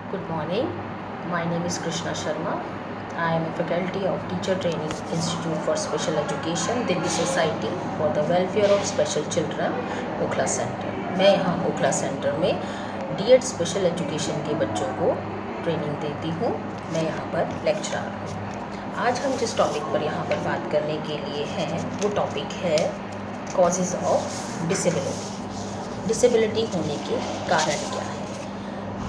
Good morning. My name is Krishna Sharma. I am a faculty of Teacher Training Institute for Special Education, Delhi Society for the Welfare of Special Children, Okhla centre. मैं यहाँ Okhla centre में DEd special education के बच्चों को training देती हूँ। मैं यहाँ पर लेक्चरर हूँ। आज हम जिस टॉपिक पर यहाँ पर बात करने के लिए हैं वो टॉपिक है कॉजेज़ ऑफ डिसेबिलिटी। डिसेबिलिटी होने के कारण क्या है?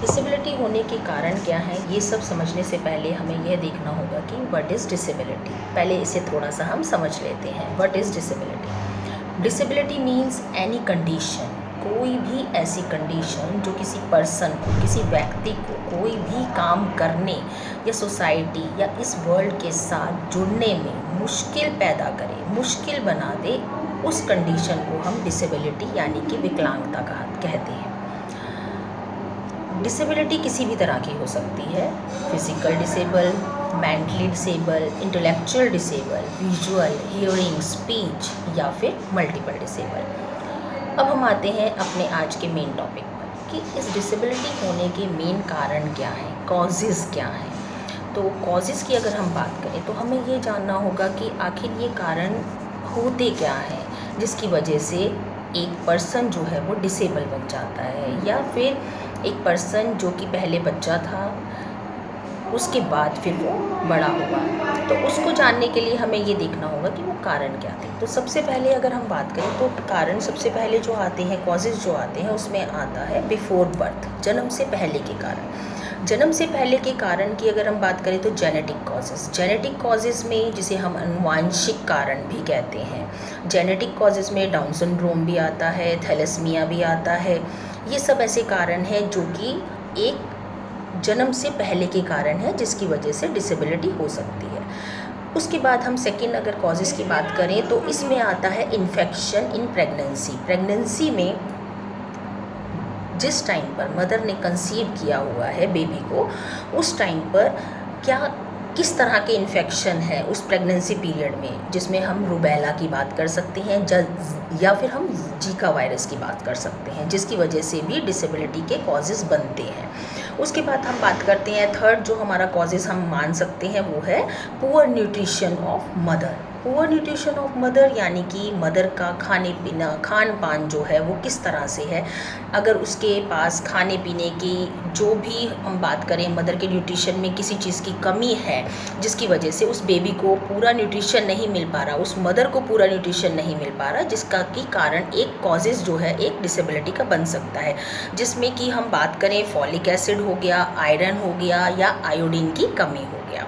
डिसेबिलिटी होने के कारण क्या है, ये सब समझने से पहले हमें यह देखना होगा कि व्हाट इज़ डिसेबिलिटी। पहले इसे थोड़ा सा हम समझ लेते हैं। What is disability? Disability means any condition, कोई भी ऐसी कंडीशन जो किसी पर्सन को, किसी व्यक्ति को कोई भी काम करने या सोसाइटी या इस वर्ल्ड के साथ जुड़ने में मुश्किल पैदा करे, मुश्किल बना दे, उस कंडीशन को हम डिसेबिलिटी यानी कि विकलांगता कहते हैं। डिसेबिलिटी किसी भी तरह की हो सकती है, physical disable, mentally disable, intellectual disable, visual, hearing, speech या फिर मल्टीपल डिसेबल। अब हम आते हैं अपने आज के मेन टॉपिक पर कि इस डिसेबिलिटी होने के मेन कारण क्या हैं, कॉजेज़ क्या हैं। तो कॉजेज़ की अगर हम बात करें तो हमें ये जानना होगा कि आखिर ये कारण होते क्या हैं जिसकी वजह से एक पर्सन जो है वो डिसेबल बन जाता है, या फिर एक पर्सन जो कि पहले बच्चा था उसके बाद फिर वो बड़ा हुआ। तो उसको जानने के लिए हमें ये देखना होगा कि वो कारण क्या थे। तो सबसे पहले अगर हम बात करें तो कारण सबसे पहले जो आते हैं, कॉजेज़ जो आते हैं, उसमें आता है बिफोर बर्थ, जन्म से पहले के कारण। जन्म से पहले के कारण की अगर हम बात करें तो जेनेटिक कॉजेज़। जेनेटिक कॉजेज़ में जिसे हम आनुवांशिक कारण भी कहते हैं। जेनेटिक कॉजेज़ में डाउन सिंड्रोम भी आता है, थैलेसीमिया भी आता है। ये सब ऐसे कारण हैं जो कि एक जन्म से पहले के कारण है जिसकी वजह से डिसेबिलिटी हो सकती है। उसके बाद हम सेकेंड अगर कॉजेज़ की बात करें तो इसमें आता है इन्फेक्शन इन प्रेगनेंसी। प्रेगनेंसी में जिस टाइम पर मदर ने कंसीव किया हुआ है बेबी को, उस टाइम पर किस तरह के इन्फेक्शन है उस प्रेगनेंसी पीरियड में, जिसमें हम रूबेला की बात कर सकते हैं या फिर हम जीका वायरस की बात कर सकते हैं, जिसकी वजह से भी डिसेबिलिटी के कॉजेज़ बनते हैं। उसके बाद हम बात करते हैं थर्ड जो हमारा कॉजेज़ हम मान सकते हैं वो है poor nutrition of mother. Poor nutrition of mother यानी कि मदर का खान पान जो है वो किस तरह से है। अगर उसके पास खाने पीने की जो भी हम बात करें, मदर के न्यूट्रिशन में किसी चीज़ की कमी है जिसकी वजह से उस बेबी को पूरा न्यूट्रिशन नहीं मिल पा रहा, उस मदर को पूरा न्यूट्रिशन नहीं मिल पा रहा, जिसका की कारण एक कॉजेज़ जो है एक डिसेबिलिटी का बन सकता है, जिसमें कि हम बात करें फॉलिक एसिड हो गया, आयरन हो गया या आयोडीन की कमी हो गया।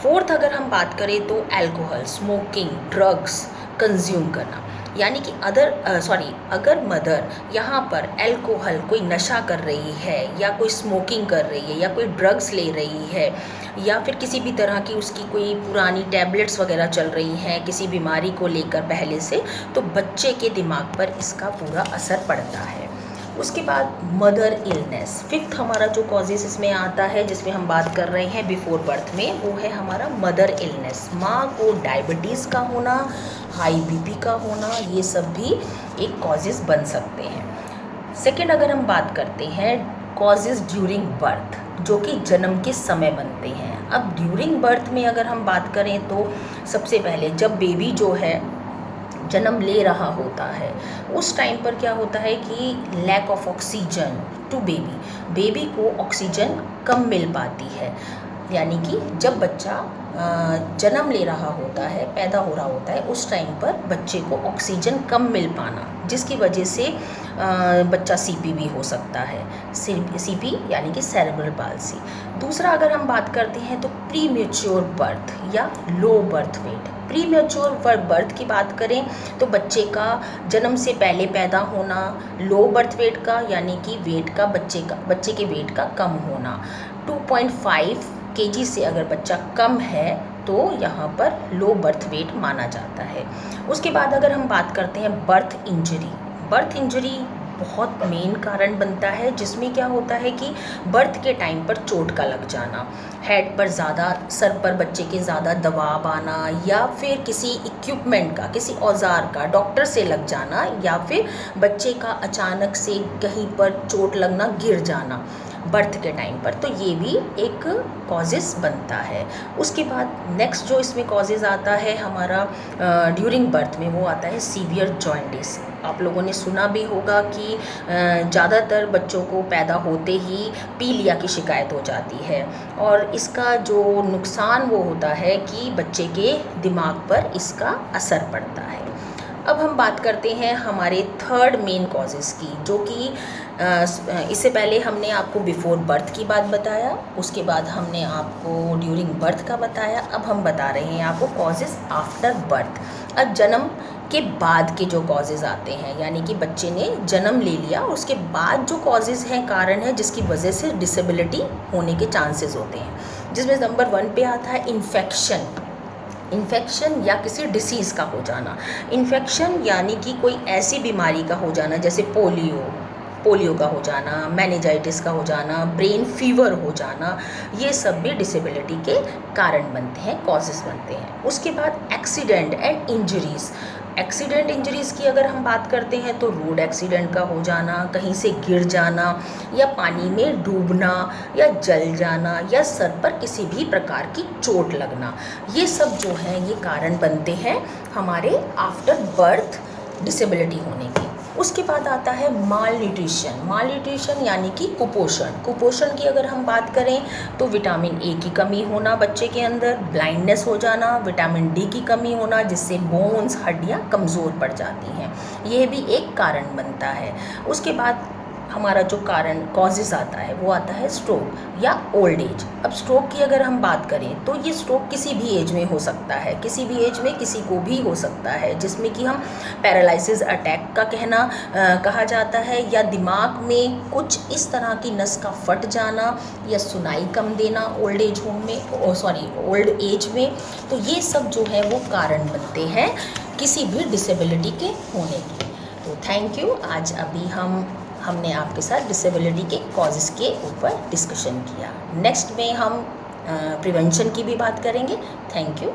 फोर्थ अगर हम बात करें तो अल्कोहल, स्मोकिंग, ड्रग्स कंज्यूम करना, यानी कि अगर मदर यहाँ पर अल्कोहल कोई नशा कर रही है या कोई स्मोकिंग कर रही है या कोई ड्रग्स ले रही है या फिर किसी भी तरह की उसकी कोई पुरानी टैबलेट्स वगैरह चल रही हैं किसी बीमारी को लेकर पहले से, तो बच्चे के दिमाग पर इसका पूरा असर पड़ता है। उसके बाद मदर इलनेस, फिफ्थ हमारा जो कॉजेज़ इसमें आता है जिसमें हम बात कर रहे हैं बिफोर बर्थ में, वो है हमारा मदर इलनेस। माँ को डायबिटीज़ का होना, हाई बीपी का होना, ये सब भी एक कॉजेज़ बन सकते हैं। सेकेंड अगर हम बात करते हैं कॉजेज़ ड्यूरिंग बर्थ, जो कि जन्म के समय बनते हैं। अब ड्यूरिंग बर्थ में अगर हम बात करें तो सबसे पहले जब बेबी जो है जन्म ले रहा होता है उस टाइम पर क्या होता है कि lack of oxygen to baby को ऑक्सीजन कम मिल पाती है, यानी कि जब बच्चा जन्म ले रहा होता है, पैदा हो रहा होता है, उस टाइम पर बच्चे को ऑक्सीजन कम मिल पाना, जिसकी वजह से बच्चा सीपी भी हो सकता है। सीपी यानी कि सेरेब्रल पाल्सी। दूसरा अगर हम बात करते हैं तो प्री मैच्योर बर्थ या low birth weight. Pre mature birth की बात करें तो बच्चे का जन्म से पहले पैदा होना, लो बर्थ वेट का यानी कि वेट का बच्चे के वेट का कम होना, 2.5 kg से अगर बच्चा कम है तो यहाँ पर लो बर्थ वेट माना जाता है। उसके बाद अगर हम बात करते हैं बर्थ इंजरी बहुत मेन कारण बनता है, जिसमें क्या होता है कि बर्थ के टाइम पर चोट का लग जाना, हेड पर ज़्यादा, सर पर बच्चे के ज़्यादा दबाव आना, या फिर किसी इक्विपमेंट का, किसी औजार का डॉक्टर से लग जाना, या फिर बच्चे का अचानक से कहीं पर चोट लगना, गिर जाना। बर्थ के टाइम पर, तो ये भी एक कॉजेज़ बनता है। उसके बाद नेक्स्ट जो इसमें कॉजेज़ आता है हमारा ड्यूरिंग बर्थ में, वो आता है सीवियर जॉइंटिस। आप लोगों ने सुना भी होगा कि ज़्यादातर बच्चों को पैदा होते ही पीलिया की शिकायत हो जाती है, और इसका जो नुकसान वो होता है कि बच्चे के दिमाग पर इसका असर पड़ता है। अब हम बात करते हैं हमारे थर्ड मेन कॉजेज़ की, जो कि इससे पहले हमने आपको बिफ़ोर बर्थ की बात बताया, उसके बाद हमने आपको ड्यूरिंग बर्थ का बताया, अब हम बता रहे हैं आपको कॉजेज़ आफ्टर बर्थ। अब जन्म के बाद के जो कॉजेज़ आते हैं, यानी कि बच्चे ने जन्म ले लिया, उसके बाद जो कॉजेज़ हैं, कारण है जिसकी वजह से डिसेबिलिटी होने के चांसेस होते हैं, जिसमें नंबर 1 पे आता है इन्फेक्शन या किसी डिसीज़ का हो जाना। इन्फेक्शन यानी कि कोई ऐसी बीमारी का हो जाना, जैसे पोलियो का हो जाना, मेनिंजाइटिस का हो जाना, ब्रेन फीवर हो जाना, ये सब भी डिसेबिलिटी के कारण बनते हैं, कॉजेज़ बनते हैं। उसके बाद एक्सीडेंट एंड इंजरीज़ की अगर हम बात करते हैं तो रोड एक्सीडेंट का हो जाना, कहीं से गिर जाना, या पानी में डूबना, या जल जाना, या सर पर किसी भी प्रकार की चोट लगना, ये सब जो हैं ये कारण बनते हैं हमारे आफ्टर बर्थ डिसेबिलिटी होने के। उसके बाद आता है माल न्यूट्रिशन यानी कि कुपोषण की अगर हम बात करें तो विटामिन ए की कमी होना बच्चे के अंदर, ब्लाइंडनेस हो जाना, विटामिन डी की कमी होना, जिससे बोन्स हड्डियाँ कमज़ोर पड़ जाती हैं, यह भी एक कारण बनता है। उसके बाद हमारा जो कारण कॉजेज़ आता है वो आता है स्ट्रोक या ओल्ड एज। अब स्ट्रोक की अगर हम बात करें तो ये स्ट्रोक किसी भी एज में हो सकता है, किसी भी एज में किसी को भी हो सकता है, जिसमें कि हम पैरालिसिस अटैक का कहा जाता है, या दिमाग में कुछ इस तरह की नस का फट जाना, या सुनाई कम देना ओल्ड एज में। तो ये सब जो है वो कारण बनते हैं किसी भी डिसेबिलिटी के होने की। तो थैंक यू। आज अभी हमने आपके साथ डिसेबिलिटी के कॉजेज़ के ऊपर डिस्कशन किया। नेक्स्ट में हम प्रिवेंशन की भी बात करेंगे। Thank you.